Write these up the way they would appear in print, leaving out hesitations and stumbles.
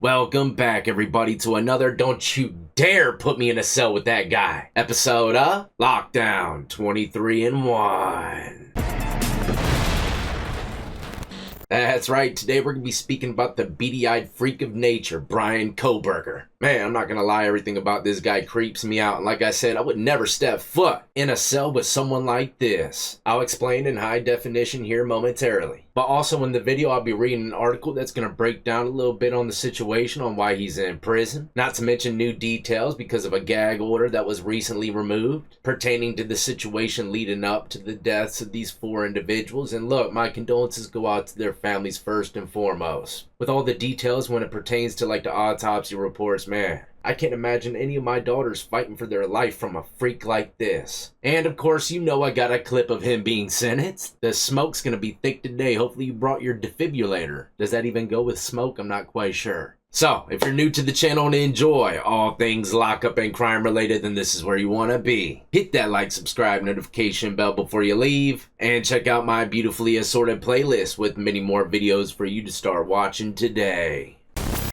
Welcome back, everybody, to another Don't You Dare Put Me in a Cell with That Guy episode of Lockdown 23 and 1. That's right, today we're going to be speaking about the beady-eyed freak of nature, Bryan Kohberger. Man, I'm not going to lie, everything about this guy creeps me out, and like I said, I would never step foot in a cell with someone like this. I'll explain in high definition here momentarily. But also in the video, I'll be reading an article that's going to break down a little bit on the situation, on why he's in prison. Not to mention new details because of a gag order that was recently removed pertaining to the situation leading up to the deaths of these 4 individuals. And look, my condolences go out to their families first and foremost. With all the details when it pertains to like the autopsy reports, man, I can't imagine any of my daughters fighting for their life from a freak like this. And of course, you know I got a clip of him being sentenced. The smoke's gonna be thick today. Hopefully you brought your defibrillator. Does that even go with smoke? I'm not quite sure. So, if you're new to the channel and enjoy all things lockup and crime related, then this is where you want to be. Hit that like, subscribe, notification bell before you leave, and check out my beautifully assorted playlist with many more videos for you to start watching today.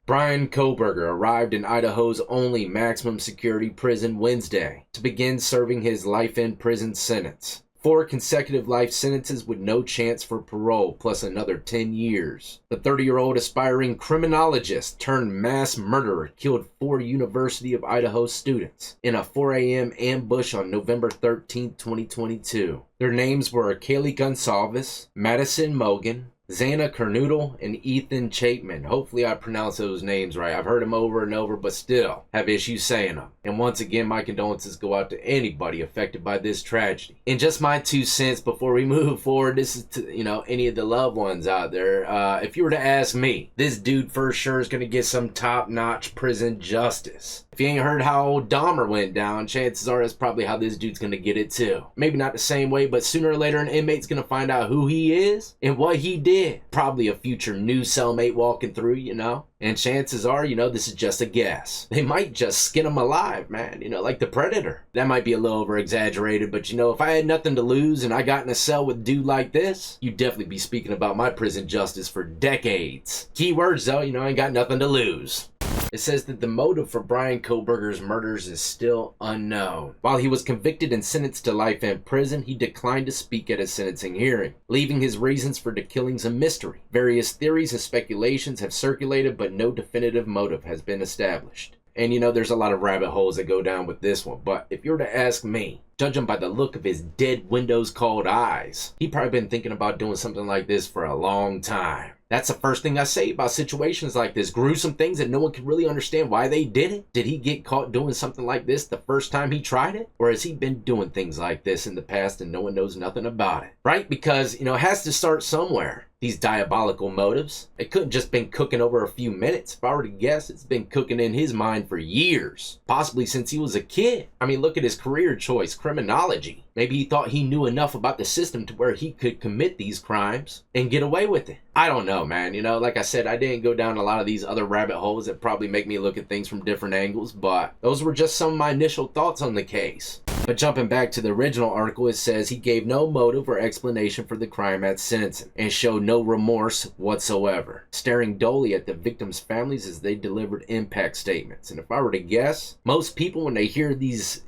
Bryan Kohberger arrived in Idaho's only maximum security prison Wednesday to begin serving his life in prison sentence. 4 consecutive life sentences with no chance for parole, plus another 10 years. The 30-year-old aspiring criminologist turned mass murderer killed 4 University of Idaho students in a 4 a.m. ambush on November 13, 2022. Their names were Kaylee Gonsalves, Madison Mogan, Xana Kernoodle, and Ethan Chapman. Hopefully I pronounced those names right. I've heard them over and over, but still have issues saying them. And once again, my condolences go out to anybody affected by this tragedy. And just my 2 cents before we move forward, this is to, any of the loved ones out there. If you were to ask me, this dude for sure is going to get some top-notch prison justice. If you ain't heard how old Dahmer went down, chances are that's probably how this dude's going to get it too. Maybe not the same way, but sooner or later an inmate's going to find out who he is and what he did. Probably a future new cellmate walking through, And chances are, this is just a guess. They might just skin him alive, man, like the Predator. That might be a little over-exaggerated, but if I had nothing to lose and I got in a cell with a dude like this, you'd definitely be speaking about my prison justice for decades. Keywords though, I ain't got nothing to lose. It says that the motive for Bryan Kohberger's murders is still unknown. While he was convicted and sentenced to life in prison, he declined to speak at a sentencing hearing, leaving his reasons for the killings a mystery. Various theories and speculations have circulated, but no definitive motive has been established. And there's a lot of rabbit holes that go down with this one, but if you were to ask me, judging by the look of his dead windows called eyes, he probably been thinking about doing something like this for a long time. That's the first thing I say about situations like this. Gruesome things that no one can really understand why they did it. Did he get caught doing something like this the first time he tried it? Or has he been doing things like this in the past and no one knows nothing about it? Right? Because, it has to start somewhere. These diabolical motives. It couldn't just been cooking over a few minutes. If I were to guess, it's been cooking in his mind for years. Possibly since he was a kid. I mean, look at his career choice, criminology. Maybe he thought he knew enough about the system to where he could commit these crimes and get away with it. I don't know, man. Like I said, I didn't go down a lot of these other rabbit holes that probably make me look at things from different angles, but those were just some of my initial thoughts on the case. But jumping back to the original article, it says he gave no motive or explanation for the crime at sentencing and showed no remorse whatsoever, staring dully at the victims' families as they delivered impact statements. And if I were to guess, most people, when they hear these,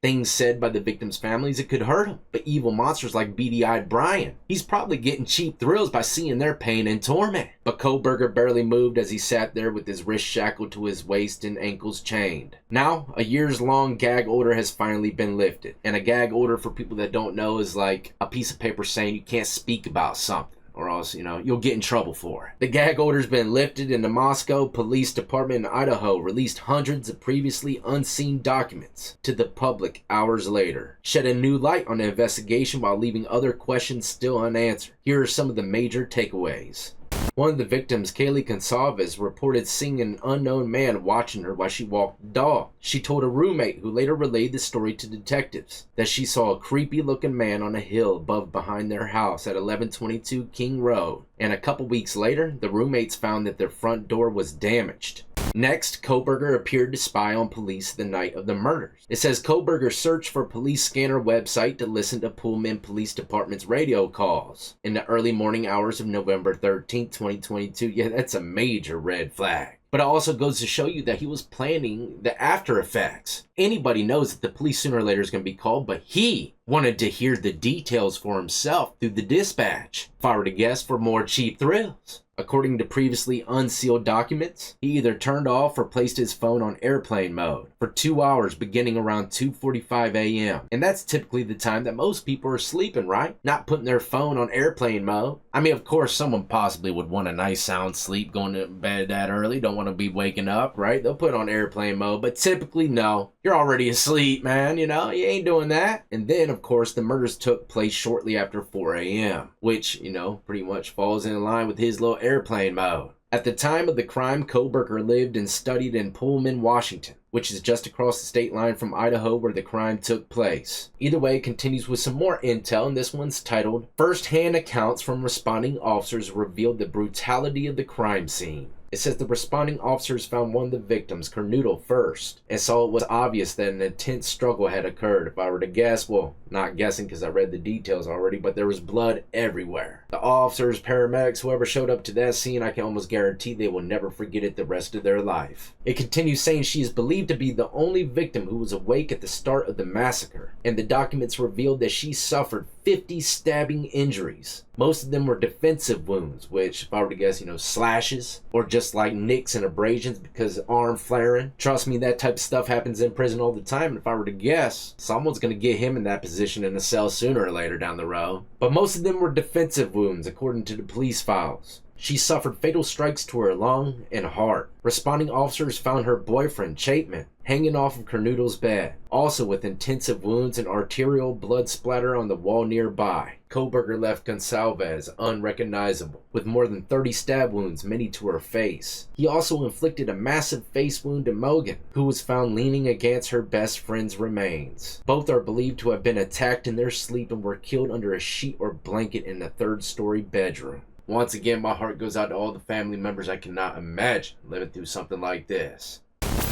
things said by the victims' families, it could hurt them. But evil monsters like beady-eyed Bryan, he's probably getting cheap thrills by seeing their pain and torment. But Kohberger barely moved as he sat there with his wrists shackled to his waist and ankles chained. Now, a years-long gag order has finally been lifted. And a gag order, for people that don't know, is like a piece of paper saying you can't speak about something, or else, you'll get in trouble for it. The gag order's been lifted, and the Moscow Police Department in Idaho released hundreds of previously unseen documents to the public hours later, shedding new light on the investigation while leaving other questions still unanswered. Here are some of the major takeaways. One of the victims, Kaylee Gonsalves, reported seeing an unknown man watching her while she walked the dog. She told a roommate, who later relayed the story to detectives, that she saw a creepy-looking man on a hill behind their house at 1122 King Road. And a couple weeks later, the roommates found that their front door was damaged. Next, Kohberger appeared to spy on police the night of the murders. It says Kohberger searched for police scanner website to listen to Pullman Police Department's radio calls in the early morning hours of November 13, 2022. Yeah, that's a major red flag. But it also goes to show you that he was planning the after effects. Anybody knows that the police sooner or later is going to be called, but he wanted to hear the details for himself through the dispatch, if I were to guess, for more cheap thrills. According to previously unsealed documents, he either turned off or placed his phone on airplane mode for 2 hours beginning around 2:45 a.m. And that's typically the time that most people are sleeping, right? Not putting their phone on airplane mode. I mean, of course, someone possibly would want a nice sound sleep going to bed that early, don't want to be waking up, right? They'll put it on airplane mode, but typically, no. You're already asleep, man, you know? You ain't doing that. And then, of course, the murders took place shortly after 4 a.m., which, you know, pretty much falls in line with his little airplane mode. At the time of the crime, Kohberger lived and studied in Pullman, Washington, which is just across the state line from Idaho where the crime took place. Either way, it continues with some more intel, and this one's titled, "First-hand accounts from responding officers revealed the brutality of the crime scene." It says the responding officers found one of the victims, Kernoodle, first, and saw it was obvious that an intense struggle had occurred. If I were to guess, well, not guessing because I read the details already, but there was blood everywhere. The officers, paramedics, whoever showed up to that scene, I can almost guarantee they will never forget it the rest of their life. It continues saying she is believed to be the only victim who was awake at the start of the massacre, and the documents revealed that she suffered 50 stabbing injuries. Most of them were defensive wounds, which, if I were to guess, you know, slashes, or just like nicks and abrasions because arm flaring. Trust me, that type of stuff happens in prison all the time, and if I were to guess, someone's going to get him in that position in a cell sooner or later down the road. But most of them were defensive wounds, according to the police files. She suffered fatal strikes to her lung and heart. Responding officers found her boyfriend, Chapman, hanging off of Kernoodle's bed, also with intensive wounds and arterial blood splatter on the wall nearby. Kohberger left Gonsalves unrecognizable, with more than 30 stab wounds, many to her face. He also inflicted a massive face wound to Mogan, who was found leaning against her best friend's remains. Both are believed to have been attacked in their sleep and were killed under a sheet or blanket in the third-story bedroom. Once again, my heart goes out to all the family members. I cannot imagine living through something like this.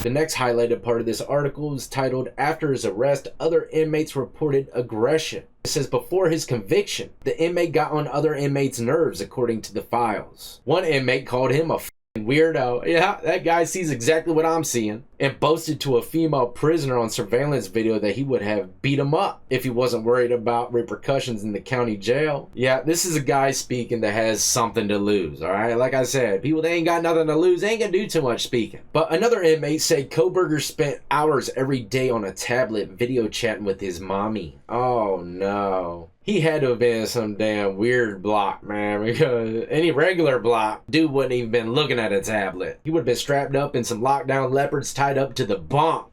The next highlighted part of this article is titled, "After his arrest, other inmates reported aggression." It says before his conviction, the inmate got on other inmates' nerves, according to the files. One inmate called him a weirdo. Yeah, that guy sees exactly what I'm seeing. And boasted to a female prisoner on surveillance video that he would have beat him up if he wasn't worried about repercussions in the county jail. Yeah, this is a guy speaking that has something to lose, alright? Like I said, people that ain't got nothing to lose, they ain't gonna do too much speaking. But another inmate said Kohberger spent hours every day on a tablet video chatting with his mommy. Oh no. He had to have been some damn weird block, man, because any regular block, dude wouldn't even been looking at a tablet. He would have been strapped up in some lockdown leopards tied up to the bunk.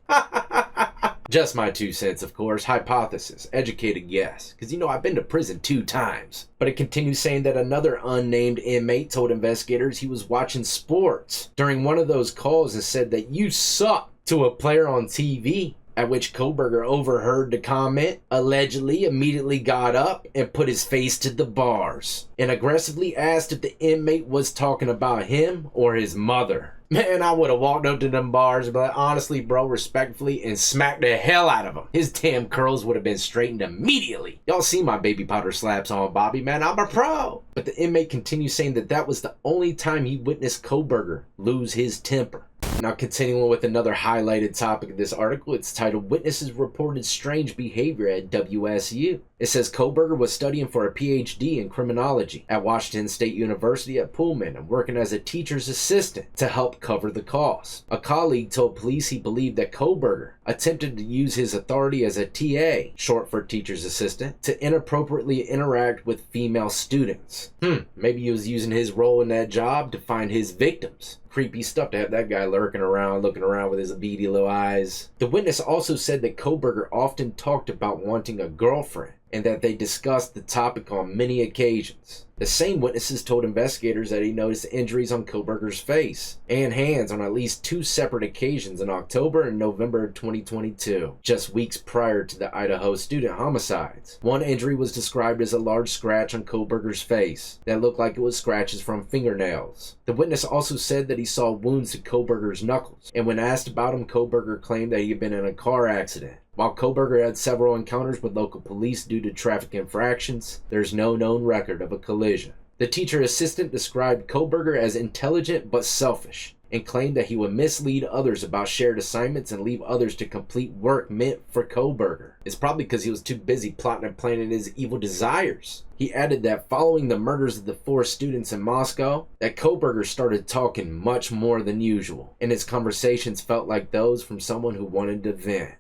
Just my 2 cents, of course. Hypothesis. Educated guess. Because, you know, I've been to prison 2 times. But it continues saying that another unnamed inmate told investigators he was watching sports during one of those calls and said that you suck to a player on TV. At which Kohberger overheard the comment, allegedly immediately got up and put his face to the bars and aggressively asked if the inmate was talking about him or his mother. Man, I would have walked up to them bars and be like, honestly, bro, respectfully, and smacked the hell out of him. His damn curls would have been straightened immediately. Y'all see my baby powder slaps on, Bobby, man. I'm a pro. But the inmate continues saying that that was the only time he witnessed Kohberger lose his temper. Now, continuing with another highlighted topic of this article, it's titled, "Witnesses Reported Strange Behavior at WSU." It says Kohberger was studying for a PhD in criminology at Washington State University at Pullman and working as a teacher's assistant to help cover the costs. A colleague told police he believed that Kohberger attempted to use his authority as a TA, short for teacher's assistant, to inappropriately interact with female students. Maybe he was using his role in that job to find his victims. Creepy stuff to have that guy lurking around, looking around with his beady little eyes. The witness also said that Kohberger often talked about wanting a girlfriend and that they discussed the topic on many occasions. The same witnesses told investigators that he noticed injuries on Kohberger's face and hands on at least 2 separate occasions in October and November of 2022, just weeks prior to the Idaho student homicides. One injury was described as a large scratch on Kohberger's face that looked like it was scratches from fingernails. The witness also said that he saw wounds to Kohberger's knuckles, and when asked about him, Kohberger claimed that he had been in a car accident. While Kohberger had several encounters with local police due to traffic infractions, there's no known record of a collision. The teacher assistant described Kohberger as intelligent but selfish, and claimed that he would mislead others about shared assignments and leave others to complete work meant for Kohberger. It's probably because he was too busy plotting and planning his evil desires. He added that following the murders of the 4 students in Moscow, that Kohberger started talking much more than usual, and his conversations felt like those from someone who wanted to vent.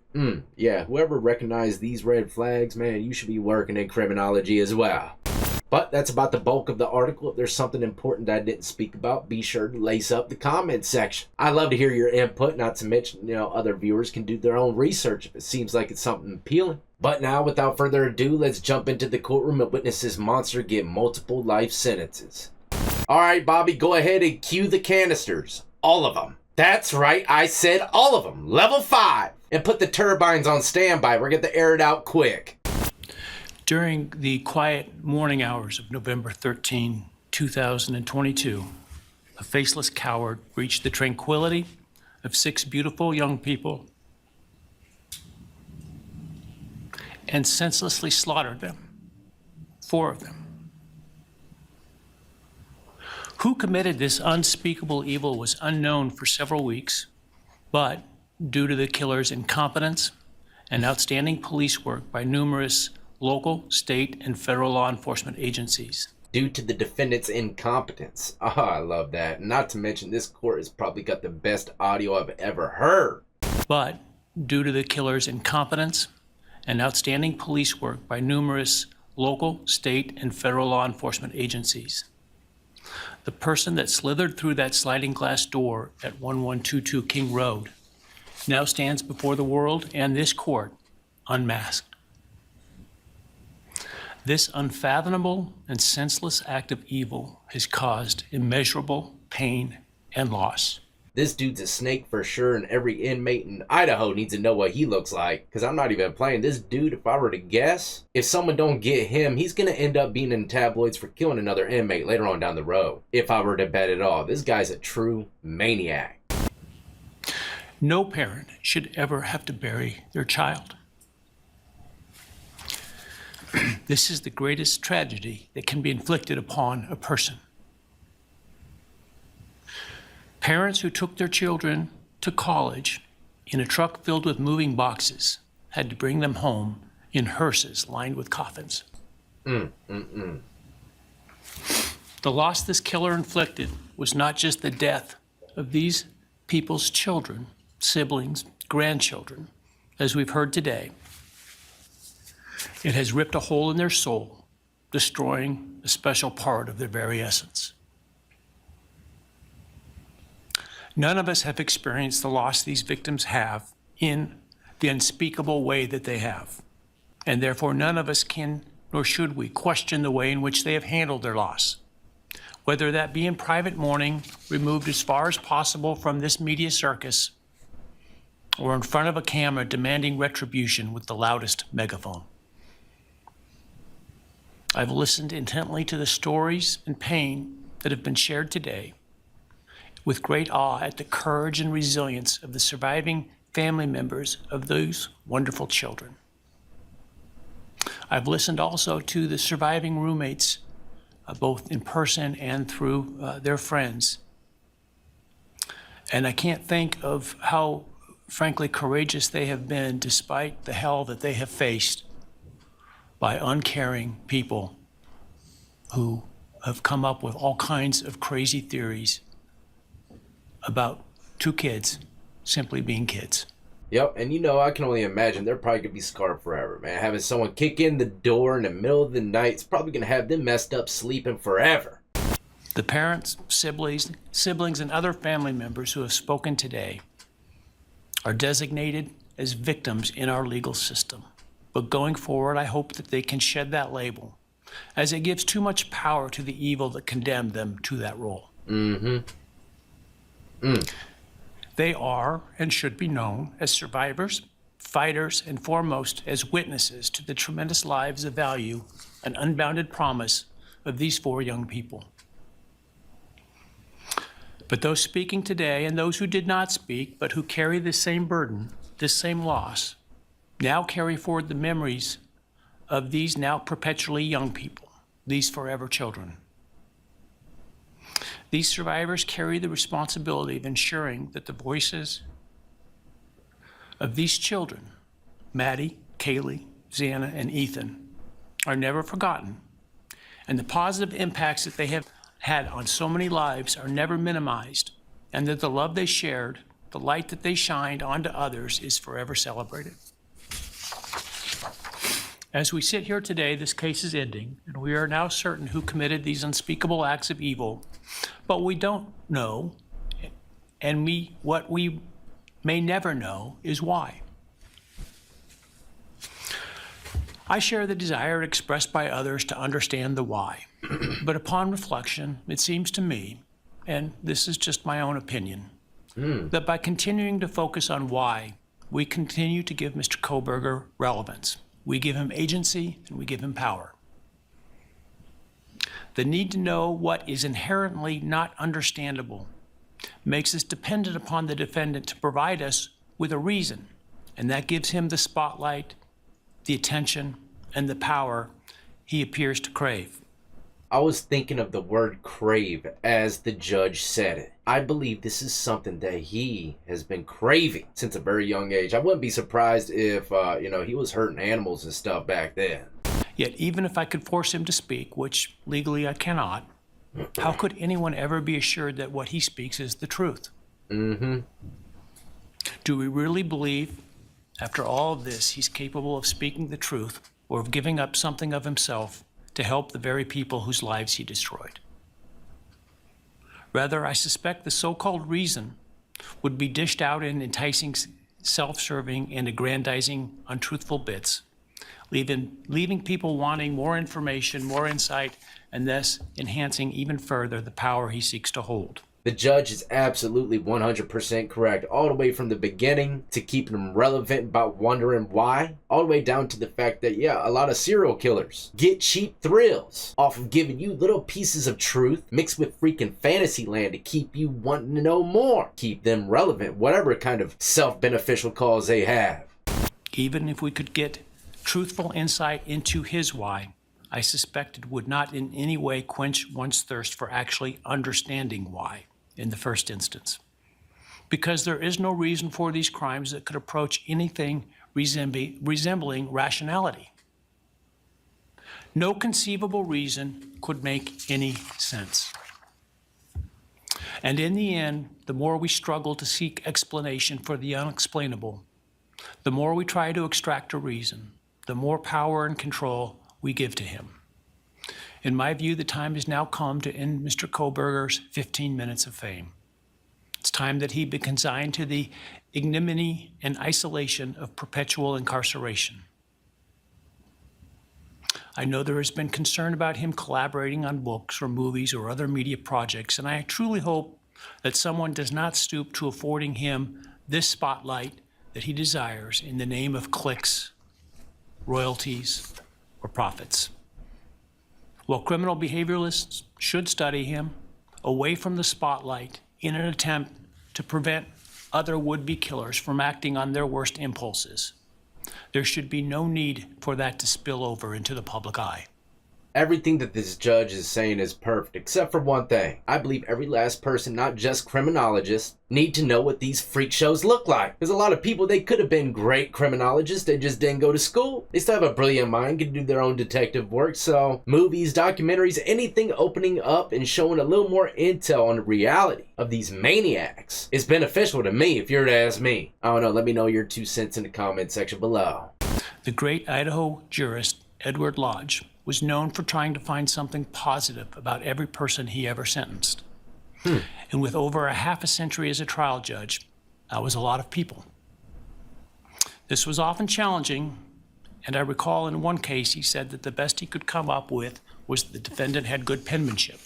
Yeah, whoever recognized these red flags, man, you should be working in criminology as well. But that's about the bulk of the article. If there's something important that I didn't speak about, be sure to lace up the comment section. I love to hear your input, not to mention, other viewers can do their own research if it seems like it's something appealing. But now, without further ado, let's jump into the courtroom and witness this monster get multiple life sentences. Alright, Bobby, go ahead and cue the canisters. All of them. That's right, I said all of them. Level 5. And put the turbines on standby. We're going to air it out quick. During the quiet morning hours of November 13, 2022, a faceless coward breached the tranquility of 6 beautiful young people and senselessly slaughtered them, 4 of them. Who committed this unspeakable evil was unknown for several weeks, but due to the killer's incompetence and outstanding police work by numerous local, state, and federal law enforcement agencies. Due to the defendant's incompetence. I love that. Not to mention, this court has probably got the best audio I've ever heard. But due to the killer's incompetence and outstanding police work by numerous local, state, and federal law enforcement agencies, the person that slithered through that sliding glass door at 1122 King Road now stands before the world and this court unmasked. This unfathomable and senseless act of evil has caused immeasurable pain and loss. This dude's a snake for sure, and every inmate in Idaho needs to know what he looks like. Because I'm not even playing. This dude, if I were to guess, if someone don't get him, he's going to end up being in tabloids for killing another inmate later on down the road. If I were to bet it all. This guy's a true maniac. No parent should ever have to bury their child. This is the greatest tragedy that can be inflicted upon a person. Parents who took their children to college in a truck filled with moving boxes had to bring them home in hearses lined with coffins. The loss this killer inflicted was not just the death of these people's children, siblings, grandchildren, as we've heard today. It has ripped a hole in their soul, destroying a special part of their very essence. None of us have experienced the loss these victims have in the unspeakable way that they have, and therefore none of us can, nor should we, question the way in which they have handled their loss. Whether that be in private mourning, removed as far as possible from this media circus, or in front of a camera demanding retribution with the loudest megaphone. I've listened intently to the stories and pain that have been shared today, with great awe at the courage and resilience of the surviving family members of those wonderful children. I've listened also to the surviving roommates, both in person and through their friends. And I can't think of how, frankly, courageous they have been despite the hell that they have faced by uncaring people who have come up with all kinds of crazy theories about 2 kids simply being kids. Yep, and I can only imagine they're probably going to be scarred forever, man. Having someone kick in the door in the middle of the night is probably going to have them messed up sleeping forever. The parents, siblings, and other family members who have spoken today are designated as victims in our legal system. But going forward, I hope that they can shed that label, as it gives too much power to the evil that condemned them to that role. They are and should be known as survivors, fighters, and foremost as witnesses to the tremendous lives of value and unbounded promise of these 4 young people. But those speaking today and those who did not speak, but who carry this same burden, this same loss, now carry forward the memories of these now perpetually young people, these forever children. These survivors carry the responsibility of ensuring that the voices of these children, Maddie, Kaylee, Xana, and Ethan, are never forgotten, and the positive impacts that they have had on so many lives are never minimized, and that the love they shared, the light that they shined onto others, is forever celebrated. As we sit here today, this case is ending, and we are now certain who committed these unspeakable acts of evil, but we don't know, and what we may never know is why. I share the desire expressed by others to understand the why, but upon reflection, it seems to me, and this is just my own opinion, that by continuing to focus on why, we continue to give Mr. Kohberger relevance. We give him agency and we give him power. The need to know what is inherently not understandable makes us dependent upon the defendant to provide us with a reason, and that gives him the spotlight, the attention, and the power he appears to crave. I was thinking of the word crave as the judge said it. I believe this is something that he has been craving since a very young age. I wouldn't be surprised if, he was hurting animals and stuff back then. Yet even if I could force him to speak, which legally I cannot, how could anyone ever be assured that what he speaks is the truth? Do we really believe, after all of this, he's capable of speaking the truth or of giving up something of himself to help the very people whose lives he destroyed? Rather, I suspect the so-called reason would be dished out in enticing, self-serving, and aggrandizing untruthful bits, leaving people wanting more information, more insight, and thus enhancing even further the power he seeks to hold. The judge is absolutely 100% correct, all the way from the beginning to keeping them relevant about wondering why, all the way down to the fact that, a lot of serial killers get cheap thrills off of giving you little pieces of truth mixed with freaking fantasy land to keep you wanting to know more, keep them relevant, whatever kind of self-beneficial cause they have. Even if we could get truthful insight into his why, I suspect it would not in any way quench one's thirst for actually understanding why in the first instance. Because there is no reason for these crimes that could approach anything resembling rationality. No conceivable reason could make any sense. And in the end, the more we struggle to seek explanation for the unexplainable, the more we try to extract a reason, the more power and control we give to him. In my view, the time has now come to end Mr. Kohberger's 15 minutes of fame. It's time that he be consigned to the ignominy and isolation of perpetual incarceration. I know there has been concern about him collaborating on books or movies or other media projects, and I truly hope that someone does not stoop to affording him this spotlight that he desires in the name of clicks, royalties, or profits. While criminal behavioralists should study him away from the spotlight in an attempt to prevent other would-be killers from acting on their worst impulses, there should be no need for that to spill over into the public eye. Everything that this judge is saying is perfect, except for one thing. I believe every last person, not just criminologists, need to know what these freak shows look like. There's a lot of people, they could have been great criminologists, they just didn't go to school. They still have a brilliant mind, can do their own detective work, so movies, documentaries, anything opening up and showing a little more intel on the reality of these maniacs is beneficial to me, if you're to ask me. I don't know, let me know your 2 cents in the comment section below. The great Idaho jurist Edward Lodge was known for trying to find something positive about every person he ever sentenced. And with over a half a century as a trial judge, that was a lot of people. This was often challenging, and I recall in one case he said that the best he could come up with was the defendant had good penmanship.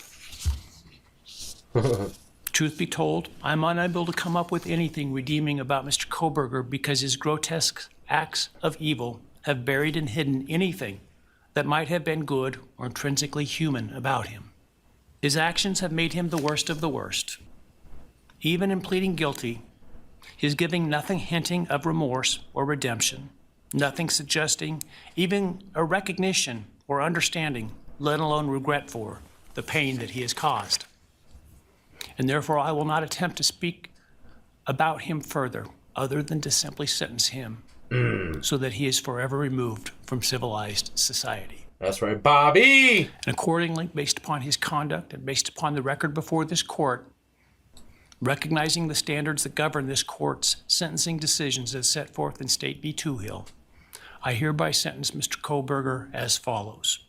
Truth be told, I'm unable to come up with anything redeeming about Mr. Kohberger because his grotesque acts of evil have buried and hidden anything that might have been good or intrinsically human about him. His actions have made him the worst of the worst. Even in pleading guilty, his giving nothing hinting of remorse or redemption, nothing suggesting even a recognition or understanding, let alone regret for the pain that he has caused. and therefore I will not attempt to speak about him further, other than to simply sentence him so that he is forever removed from civilized society. That's right, Bobby! And accordingly, based upon his conduct and based upon the record before this court, recognizing the standards that govern this court's sentencing decisions as set forth in State v. Toohill, I hereby sentence Mr. Kohberger as follows.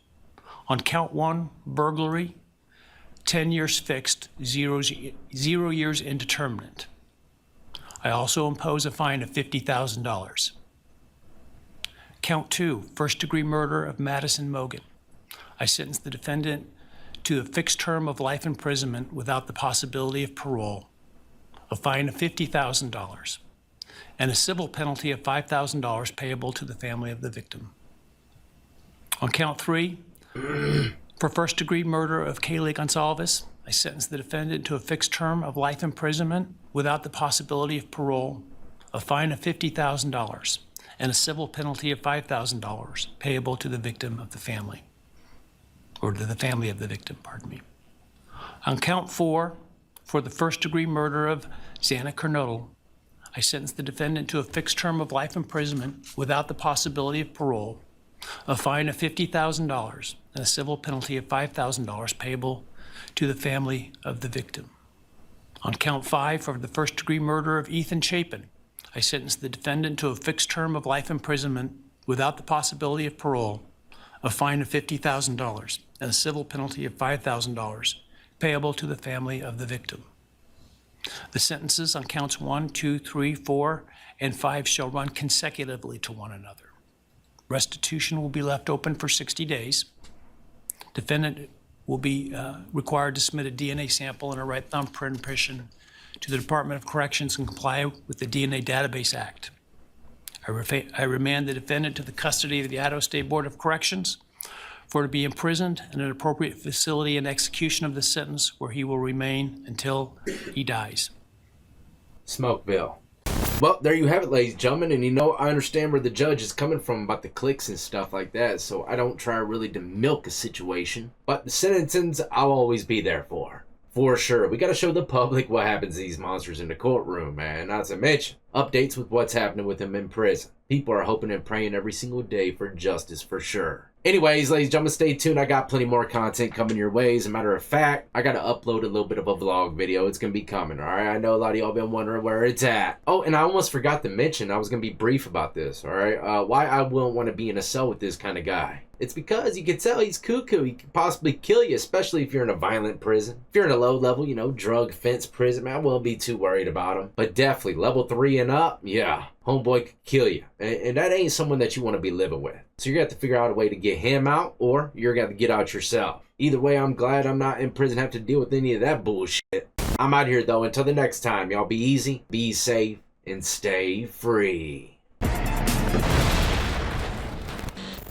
On count 1, burglary, 10 years fixed, 0 years indeterminate. I also impose a fine of $50,000. Count 2, first-degree murder of Madison Mogan. I sentence the defendant to a fixed term of life imprisonment without the possibility of parole, a fine of $50,000, and a civil penalty of $5,000 payable to the family of the victim. On count 3, for first-degree murder of Kaylee Gonsalves, I sentence the defendant to a fixed term of life imprisonment without the possibility of parole, a fine of $50,000, and a civil penalty of $5,000 payable to the victim of the family, or to the family of the victim, pardon me. On count 4, for the first-degree murder of Xana Kernodle, I sentence the defendant to a fixed term of life imprisonment without the possibility of parole, a fine of $50,000, and a civil penalty of $5,000 payable to the family of the victim. On count 5, for the first-degree murder of Ethan Chapin, I sentence the defendant to a fixed term of life imprisonment without the possibility of parole, a fine of $50,000, and a civil penalty of $5,000 payable to the family of the victim. The sentences on counts 1, 2, 3, 4, and 5 shall run consecutively to one another. Restitution will be left open for 60 days. Defendant will be required to submit a DNA sample and a right thumbprint impression to the Department of Corrections and comply with the DNA Database Act. I remand the defendant to the custody of the Idaho State Board of Corrections for to be imprisoned in an appropriate facility in execution of the sentence where he will remain until he dies. Smokeville. Well, there you have it, ladies and gentlemen, and you know, I understand where the judge is coming from about the clicks and stuff like that, so I don't try really to milk a situation, but the sentencings I'll always be there for sure. We got to show the public what happens to these monsters in the courtroom, man. Not to mention updates with what's happening with them in prison. People are hoping and praying every single day for justice for sure. Anyways, ladies and gentlemen, stay tuned. I got plenty more content coming your way. As a matter of fact, I got to upload a little bit of a vlog video. It's going to be coming, all right? I know a lot of y'all been wondering where it's at. Oh, and I almost forgot to mention, I was going to be brief about this, all right? Why I wouldn't want to be in a cell with this kind of guy. It's because you can tell he's cuckoo. He could possibly kill you, especially if you're in a violent prison. If you're in a low level, drug fence prison, man, I won't be too worried about him. But definitely, level 3 and up, yeah, homeboy could kill you. And that ain't someone that you want to be living with. So you're going to have to figure out a way to get him out, or you're going to have to get out yourself. Either way, I'm glad I'm not in prison, have to deal with any of that bullshit. I'm out here, though. Until the next time, y'all be easy, be safe, and stay free.